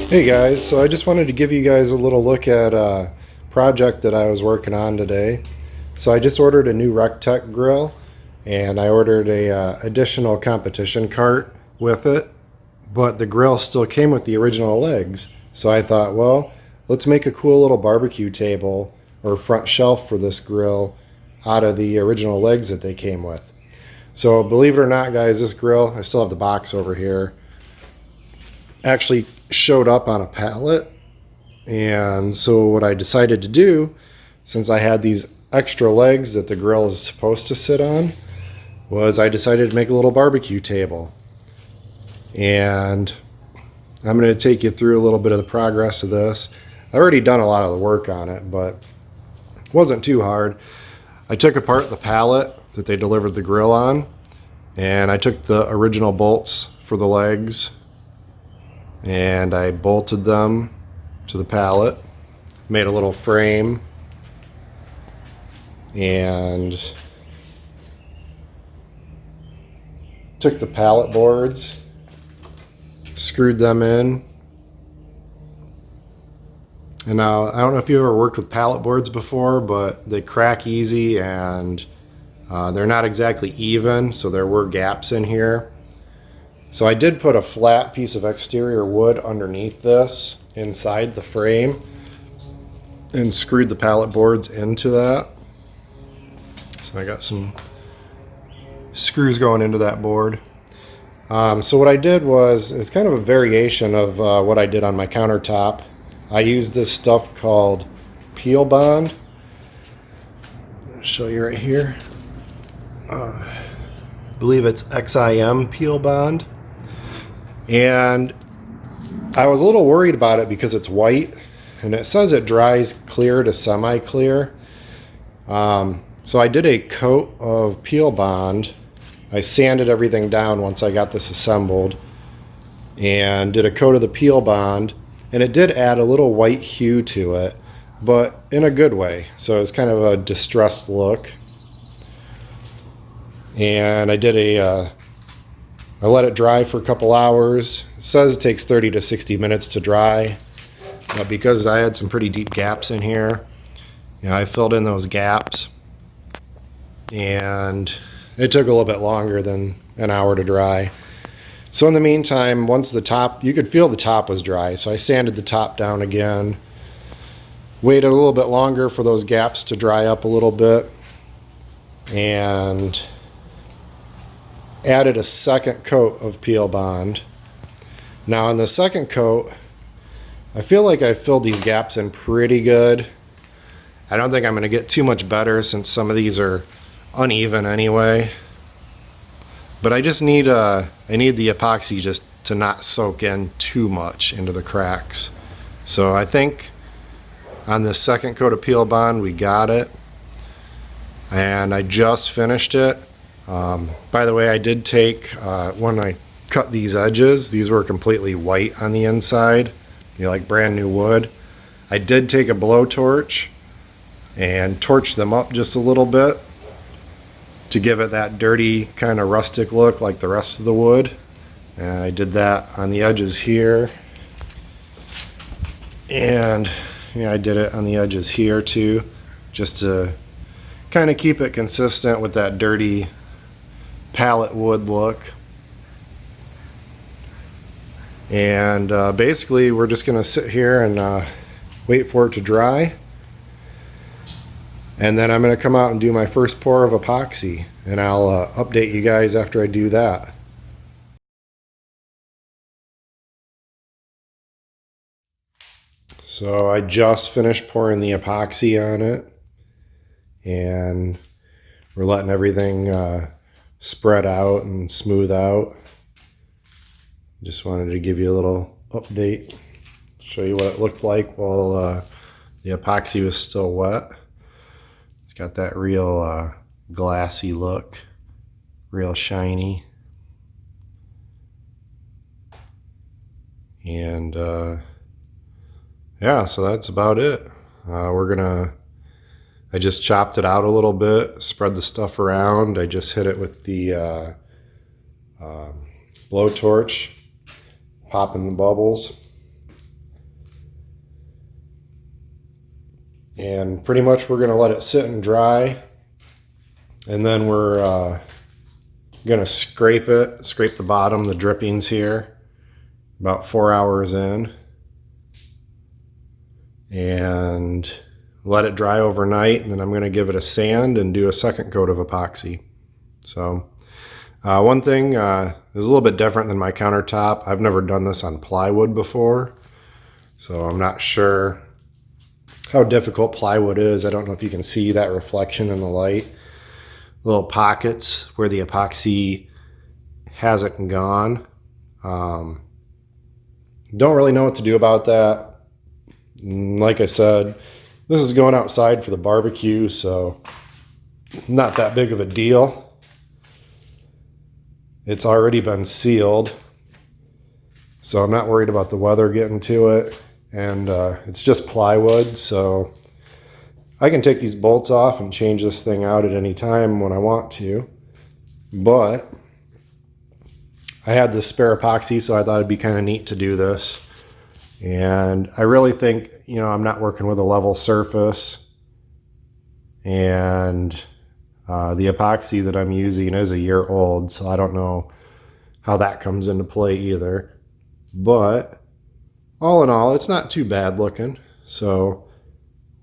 Hey guys, so I just wanted to give you guys a little look at a project that I was working on today. So I just ordered a new Rec-Tec grill, and I ordered a additional competition cart with it, but the grill still came with the original legs. So I thought, well, let's make a cool little barbecue table or front shelf for this grill out of the original legs that they came with. So believe it or not, guys, this grill, I still have the box over here, actually showed up on a pallet. And so what I decided to do, since I had these extra legs that the grill is supposed to sit on, was I decided to make a little barbecue table. And I'm going to take you through a little bit of the progress of this. I've already done a lot of the work on it, but it wasn't too hard. I took apart the pallet that they delivered the grill on, and I took the original bolts for the legs and I bolted them to the pallet, made a little frame, and took the pallet boards, screwed them in. And now, I don't know if you ever worked with pallet boards before, but they crack easy and they're not exactly even, so there were gaps in here. So I did put a flat piece of exterior wood underneath this, inside the frame, and screwed the pallet boards into that. So I got some screws going into that board. So what I did was, it's kind of a variation of what I did on my countertop. I used this stuff called Peel Bond. I'll show you right here. I believe it's XIM Peel Bond. And I was a little worried about it because it's white and it says it dries clear to semi-clear. So I did a coat of Peel Bond. I sanded everything down once I got this assembled and did a coat of the Peel Bond, and it did add a little white hue to it, but in a good way. So it's kind of a distressed look. And I did I let it dry for a couple hours. It says it takes 30 to 60 minutes to dry, but because I had some pretty deep gaps in here, I filled in those gaps, and it took a little bit longer than an hour to dry. So in the meantime, once the top, you could feel the top was dry, so I sanded the top down again, waited a little bit longer for those gaps to dry up a little bit, and added a second coat of Peel Bond. Now on the second coat, I feel like I filled these gaps in pretty good. I don't think I'm going to get too much better since some of these are uneven anyway. But I just need I need the epoxy just to not soak in too much into the cracks. So I think on the second coat of Peel Bond we got it, and I just finished it. By the way, I did take, when I cut these edges, these were completely white on the inside, like brand new wood. I did take a blowtorch and torch them up just a little bit to give it that dirty kind of rustic look like the rest of the wood. And I did that on the edges here, and I did it on the edges here too, just to kind of keep it consistent with that dirty pallet wood look. And basically we're just gonna sit here and wait for it to dry, and then I'm gonna come out and do my first pour of epoxy, and I'll update you guys after I do that. So I just finished pouring the epoxy on it, and we're letting everything spread out and smooth out. Just wanted to give you a little update, show you what it looked like while the epoxy was still wet. It's got that real glassy look, real shiny. And yeah, so that's about it. I just chopped it out a little bit, spread the stuff around. I just hit it with the blowtorch, popping the bubbles. And pretty much we're going to let it sit and dry. And then we're going to scrape the bottom, the drippings here, about 4 hours in. And let it dry overnight. And then I'm going to give it a sand and do a second coat of epoxy. So one thing is a little bit different than my countertop. I've never done this on plywood before. So I'm not sure how difficult plywood is. I don't know if you can see that reflection in the light. Little pockets where the epoxy hasn't gone. Don't really know what to do about that. Like I said, this is going outside for the barbecue, so not that big of a deal. It's already been sealed, so I'm not worried about the weather getting to it. And it's just plywood, so I can take these bolts off and change this thing out at any time when I want to. But I had this spare epoxy, so I thought it'd be kind of neat to do this. And I really think, you know, I'm not working with a level surface. And the epoxy that I'm using is a year old, so I don't know how that comes into play either. But all in all, it's not too bad looking. So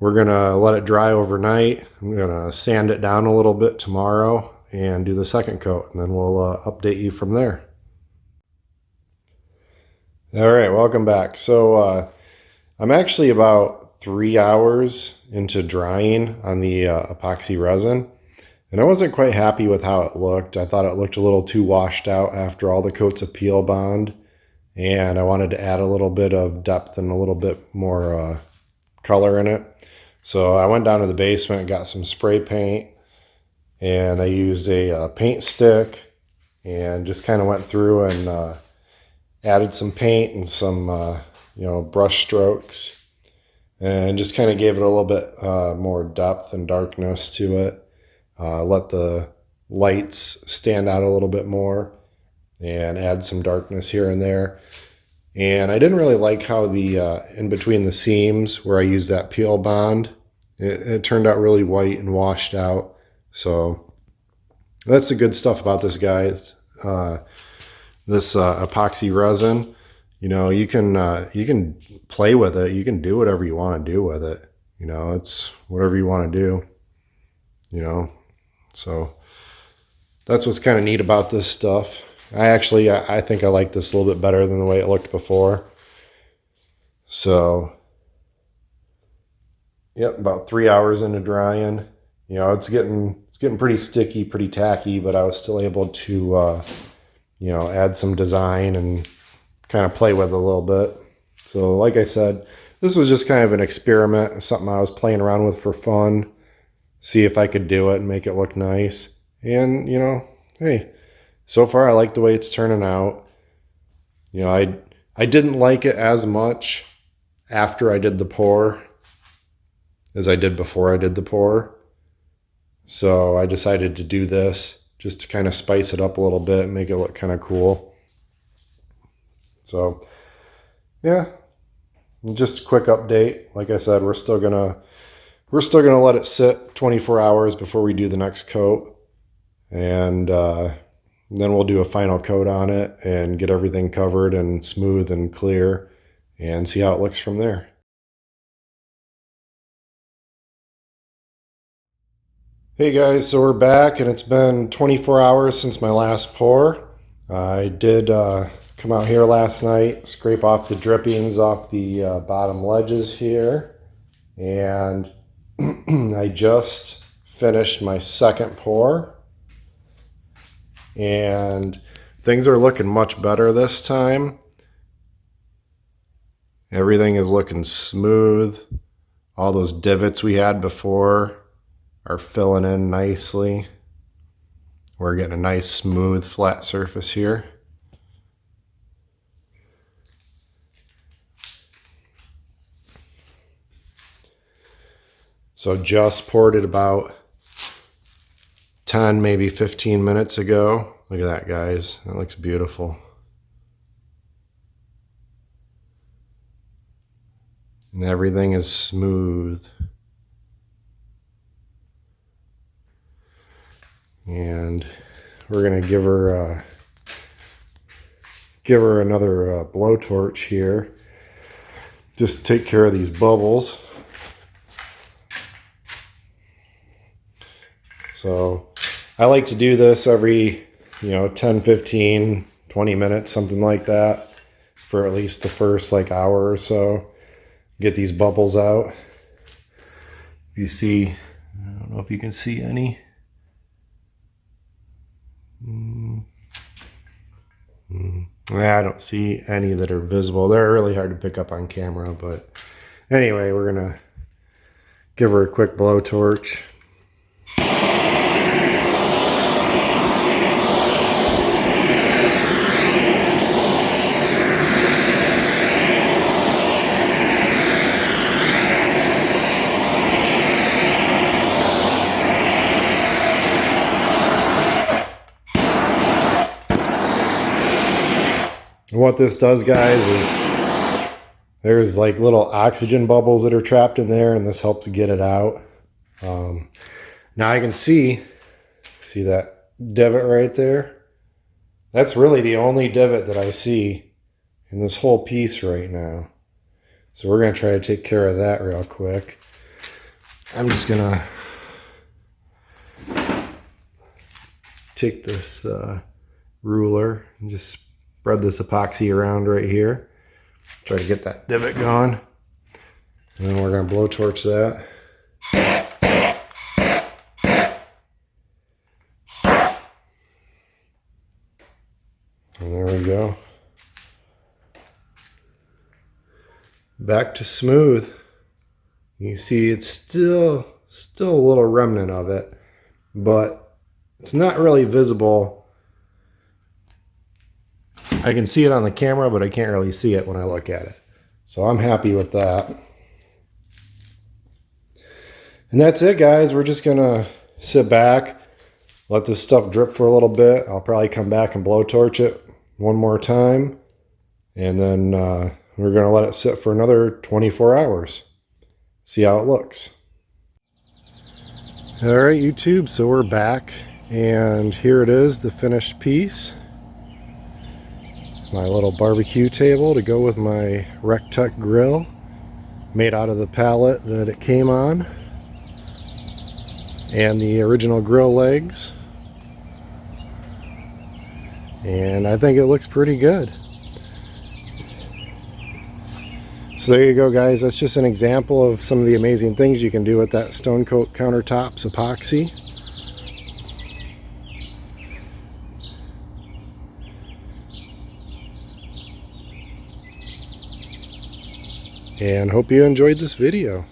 we're going to let it dry overnight. I'm going to sand it down a little bit tomorrow and do the second coat, and then we'll update you from there. All right, welcome back. So I'm actually about 3 hours into drying on the epoxy resin, and I wasn't quite happy with how it looked. I thought it looked a little too washed out after all the coats of peel bond, and I wanted to add a little bit of depth and a little bit more color in it. So I went down to the basement and got some spray paint, and I used a paint stick and just kind of went through and added some paint and some brush strokes, and just kind of gave it a little bit more depth and darkness to it. Let the lights stand out a little bit more and add some darkness here and there. And I didn't really like how the in between the seams where I used that peel bond, it turned out really white and washed out. So that's the good stuff about this, guys. This epoxy resin, you know, you can play with it. You can do whatever you want to do with it. You know, it's whatever you want to do, you know. So that's what's kind of neat about this stuff. I think I like this a little bit better than the way it looked before. So, yep, about 3 hours into drying. You know, it's getting pretty sticky, pretty tacky, but I was still able to, add some design and kind of play with it a little bit. So, like I said, this was just kind of an experiment, something I was playing around with for fun, see if I could do it and make it look nice. And, you know, hey, so far I like the way it's turning out. You know, I didn't like it as much after I did the pour as I did before I did the pour. So I decided to do this just to kind of spice it up a little bit and make it look kind of cool. So yeah, just a quick update. Like I said, we're still gonna let it sit 24 hours before we do the next coat, and then we'll do a final coat on it and get everything covered and smooth and clear and see how it looks from there. Hey guys, so we're back, and it's been 24 hours since my last pour. I did come out here last night, scrape off the drippings off the bottom ledges here, and I just finished my second pour, and things are looking much better this time. Everything is looking smooth. All those divots we had before are filling in nicely. We're getting a nice smooth flat surface here. So just poured it about 10, maybe 15 minutes ago. Look at that, guys. That looks beautiful. And everything is smooth. And we're gonna give her another blowtorch here, just to take care of these bubbles. So I like to do this every 10, 15, 20 minutes, something like that, for at least the first like hour or so. Get these bubbles out. You see, I don't know if you can see any. I don't see any that are visible. They're really hard to pick up on camera, but anyway, we're gonna give her a quick blowtorch. And what this does, guys, is there's like little oxygen bubbles that are trapped in there, and this helps to get it out. Now I can see that divot right there? That's really the only divot that I see in this whole piece right now. So we're going to try to take care of that real quick. I'm just going to take this ruler and just spread this epoxy around right here. Try to get that divot going. And then we're going to blowtorch that. And there we go. Back to smooth. You see it's still a little remnant of it, but it's not really visible. I can see it on the camera, but I can't really see it when I look at it. So I'm happy with that. And that's it, guys. We're just gonna sit back, let this stuff drip for a little bit. I'll probably come back and blowtorch it one more time, and then we're gonna let it sit for another 24 hours. See how it looks. All right, YouTube, so we're back, and here it is, the finished piece. My little barbecue table to go with my Rec-Tec grill, made out of the pallet that it came on, and the original grill legs. And I think it looks pretty good. So there you go, guys. That's just an example of some of the amazing things you can do with that StoneCoat Countertops Epoxy. And hope you enjoyed this video.